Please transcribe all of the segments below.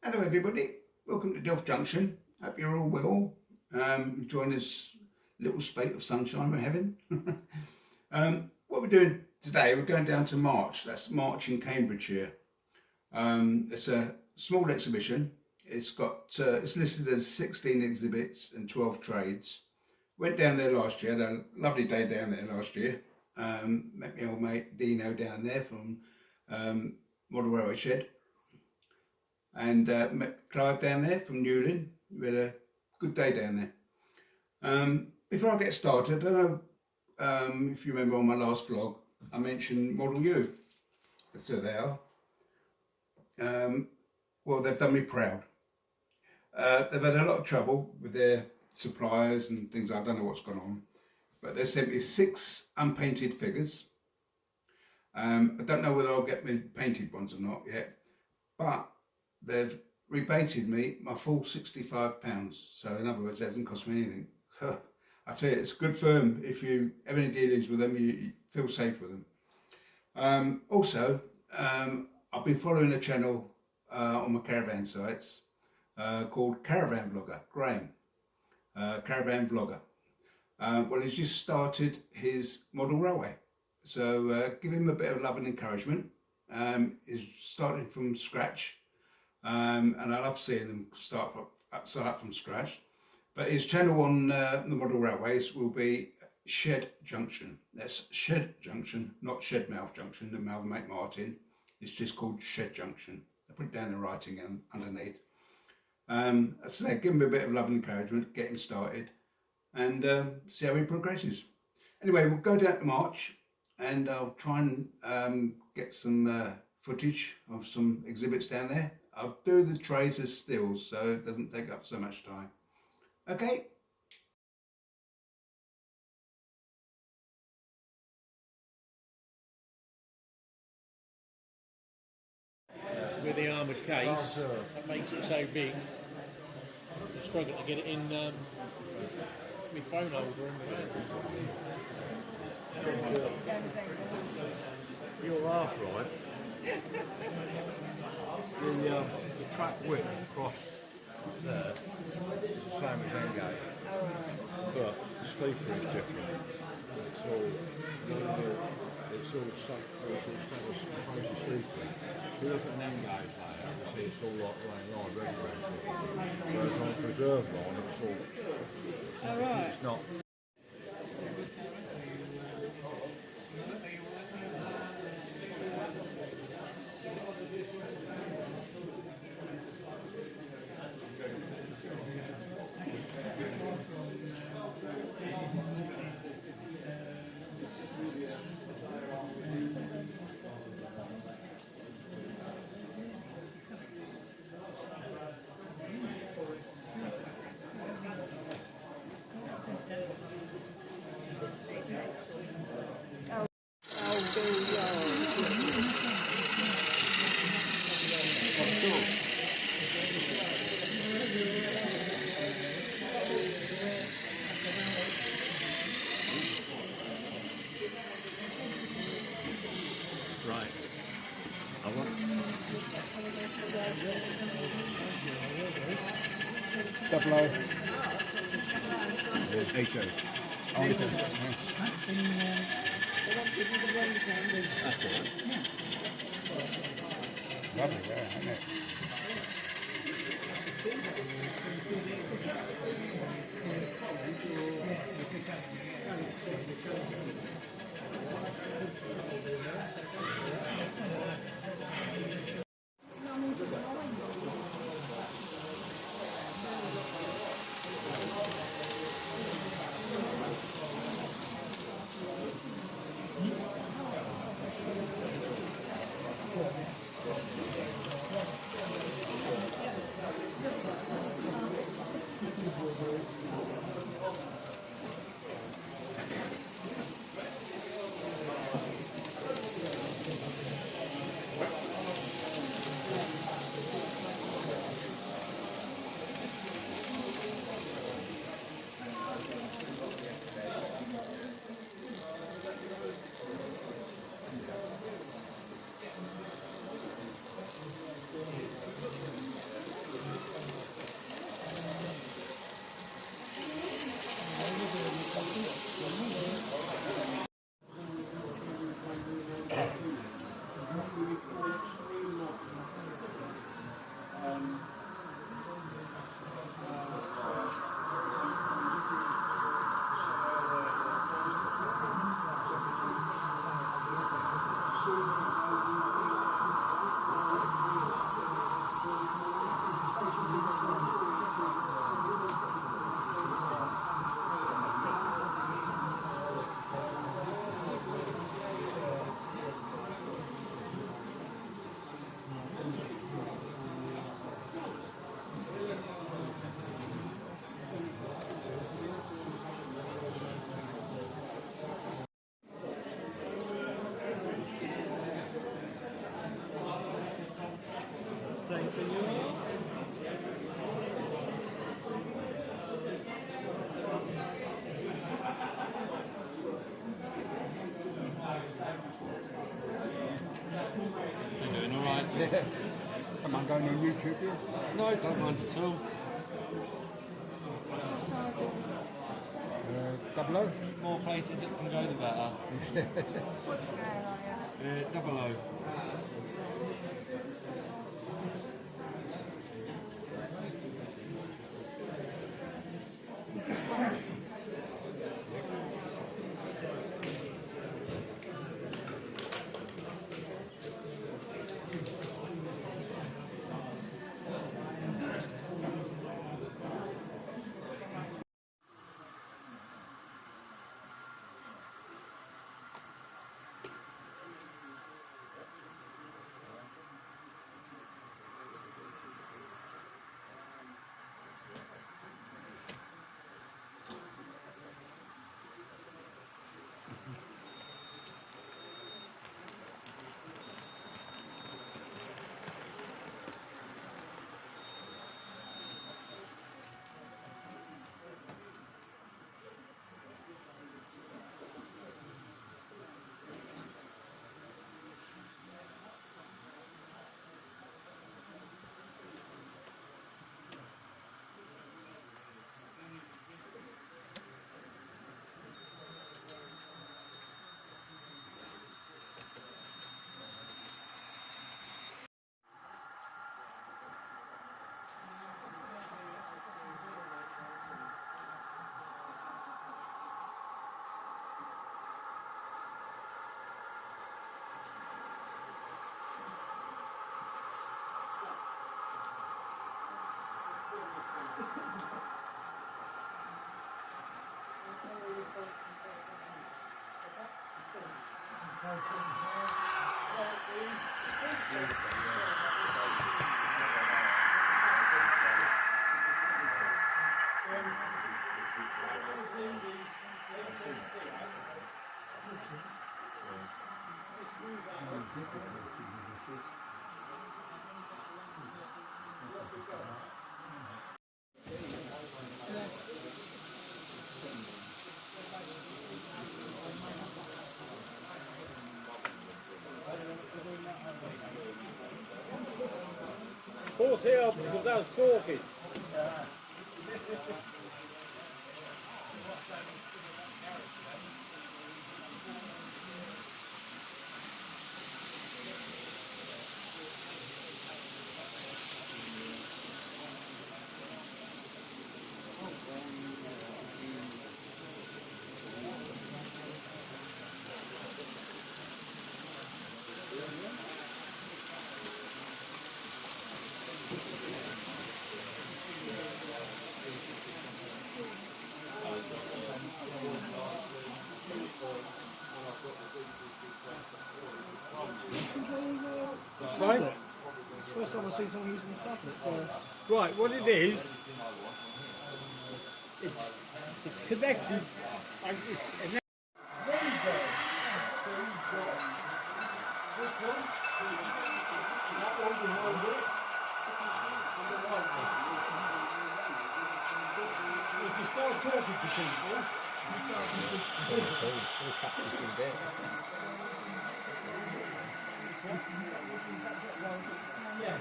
Hello everybody, welcome to Delft Junction. Hope you're all well, enjoying this little spate of sunshine we're having. What we're doing today, we're going down to March, that's March in Cambridgeshire. It's a small exhibition. It's listed as 16 exhibits and 12 trades. Went down there last year, had a lovely day down there last year. Met my old mate Dino down there from Model Railway Shed. And met Clive down there from Newlyn. We had a good day down there. Before I get started, I don't know if you remember on my last vlog, I mentioned Model U. So they are. Well, they've done me proud. They've had a lot of trouble with their suppliers and things. I don't know what's gone on. But they sent me 6 unpainted figures. I don't know whether I'll get me painted ones or not yet. But they've rebated me my full £65. So in other words, it hasn't cost me anything. I tell you, it's a good firm. If you have any dealings with them, you feel safe with them. Also, I've been following a channel on my caravan sites called Caravan Vlogger, Graham. Caravan Vlogger. Well, he's just started his model railway. So give him a bit of love and encouragement. He's starting from scratch. And I love seeing them start up from scratch. But his channel on the model railways will be Shed Junction. That's Shed Junction, not Shedmouth Junction, the Malvern Martin. It's just called Shed Junction. I put it down in writing underneath. As I say, give him a bit of love and encouragement, get him started, and see how he progresses. Anyway, we'll go down to March, and I'll try and get some footage of some exhibits down there. I'll do the trays as stills so it doesn't take up so much time. Okay? With the armoured case, that makes it so big. I'm struggling to get it in my phone holder in the van. You're half right. The track width across there is the same as Engage, but the sleeper is different. It's all supposed sleeping. If you look at an Engage layer, you see it's all like line regulated. Whereas on a preserve line, it's all. It's not. Right. I want Double O. H-O. That's That's it. lovely there, isn't it? going on YouTube yet? No, don't mind at all. What size is it? Double O? More places it can go, the better. What scale are you? Double O. Pause here because I was talking. Sorry? First time I see someone using a tablet. Right, what it is, it's connected. If you start talking to people, yeah,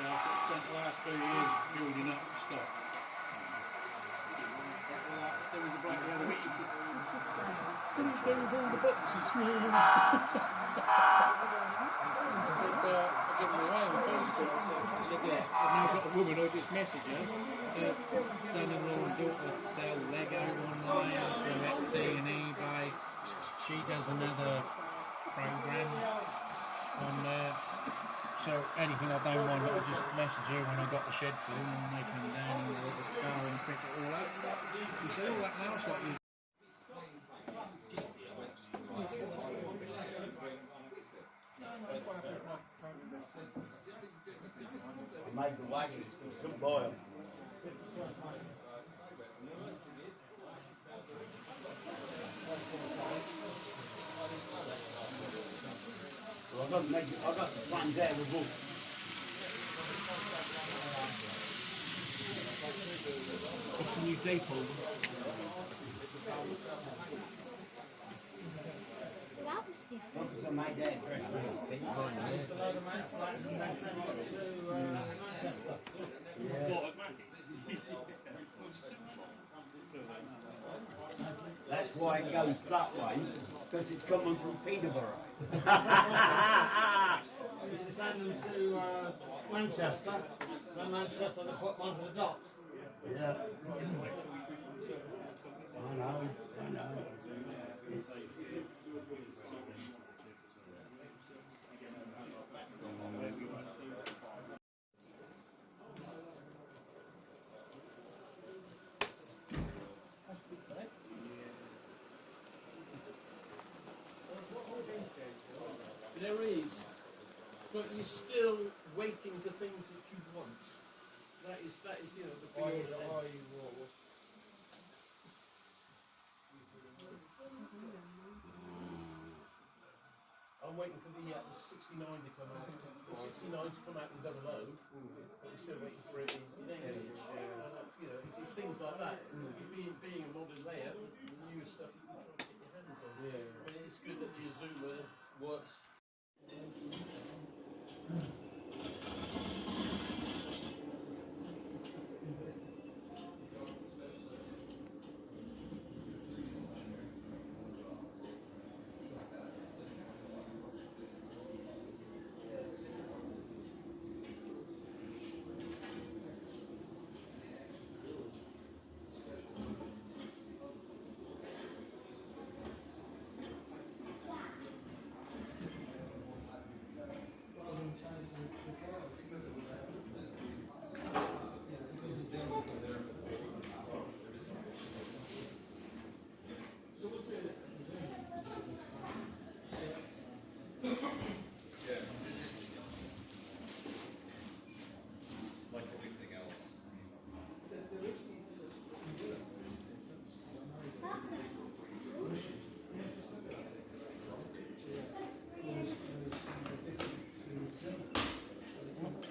I spent the last few years building up stock. There was a bloke the other week, he said, "What are you doing with all the books this morning?" I said, I give them away on the first book. I said, yeah, I've now got a woman who just messaged her. Son-in-law and daughter sell Lego online from Etsy and eBay. She does another program on there. So anything I don't want, I just message her when I got the shed full and they come down in the little car and pick it all up. You see all that now, it's like you. I made the wagon, it couldn't boil. Well, I got the plans there with book. What's the new depot? That was Because I made their dress. That's why it goes that way, because it's coming from Peterborough. It's to send them to Manchester, so Manchester they put them onto the docks. Yeah. I know. There is, but you're still waiting for things that you want. That is, you know, the big I'm waiting for the 69 to come out. The 69 to come out in double O, but we're still waiting for it in English. And that's, you know, it's things like that. Being a modern layout, the newer stuff you can try to get your hands on. But it's good that the Azuma works.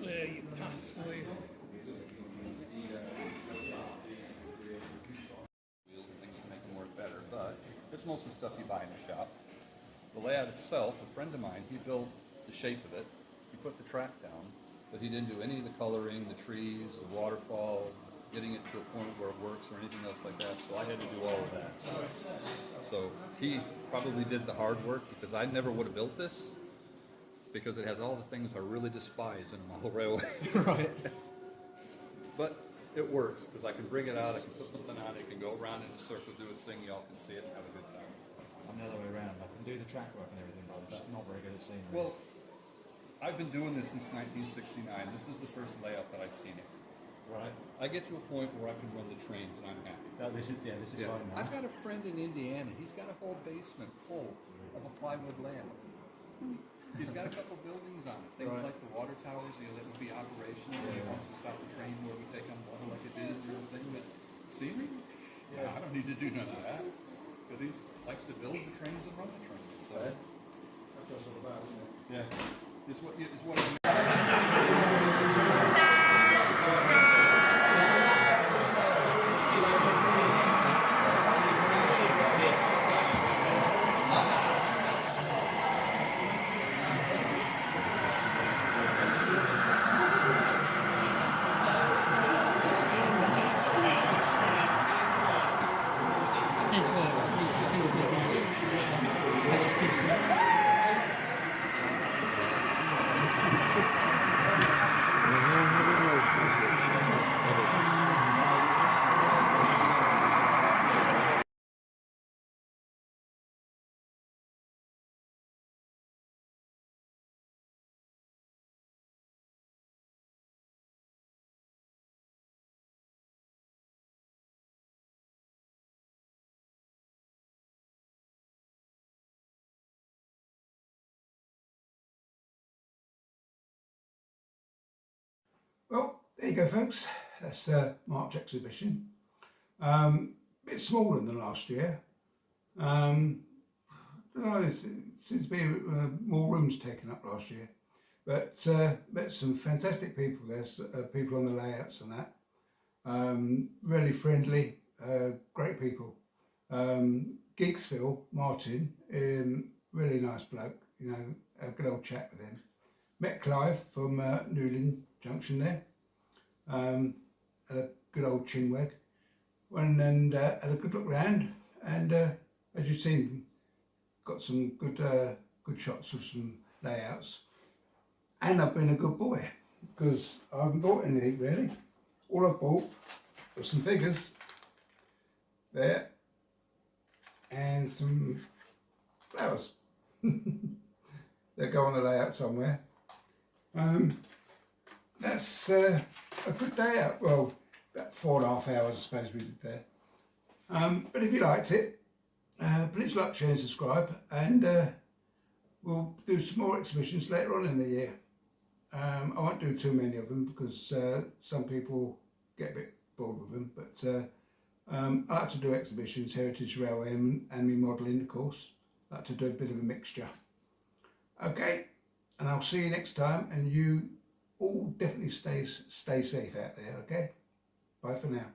Clear your pathway. Wheels and things to make them work better, but it's mostly stuff you buy in a shop. The layout itself, a friend of mine, he built the shape of it. He put the track down, but he didn't do any of the coloring, the trees, the waterfall, getting it to a point where it works or anything else like that. So I had to do all of that. So he probably did the hard work because I never would have built this because it has all the things I really despise in a model railway. Right. But it works because I can bring it out, I can put something on it, can go around in a circle, do its thing, y'all can see it and have a good time. I'm the other way around. I can do the track work and everything, but I'm just not very good at scenery. Well, I've been doing this since 1969. This is the first layout that I've seen it. right. I get to a point where I can run the trains and I'm happy. This is Yeah. fine now. I've got a friend in Indiana. He's got a whole basement full of a plywood layout. He's got a couple buildings on it. Things Right. like the water towers, you know, that would be operational. He wants to stop the train where we take on water like it did and everything. But scenery? Yeah, I don't need to do none of that. Because he likes to build the trains and run the trains. So That's what it's all about, isn't it? yeah, it's what His work, his business. I just beautiful. Well, there you go, folks. That's March exhibition. Bit smaller than last year. Don't know, it seems to be more rooms taken up last year. But met some fantastic people there, people on the layouts and that. Really friendly, great people. Geeksville, Martin, really nice bloke, you know, a good old chat with him. Met Clive from Newlyn Junction there, had a good old chinwag, went and had a good look round, and as you've seen, got some good shots of some layouts, and I've been a good boy because I haven't bought anything really. All I've bought was some figures there and some flowers. They'll go on the layout somewhere. That's a good day out. Well, about 4.5 hours I suppose we did there. But if you liked it, please like, share and subscribe, and we'll do some more exhibitions later on in the year. I won't do too many of them because some people get a bit bored with them, but I like to do exhibitions, Heritage Railway and me modelling, of course. I like to do a bit of a mixture. Okay, and I'll see you next time, and you all definitely stay safe out there, okay? Bye for now.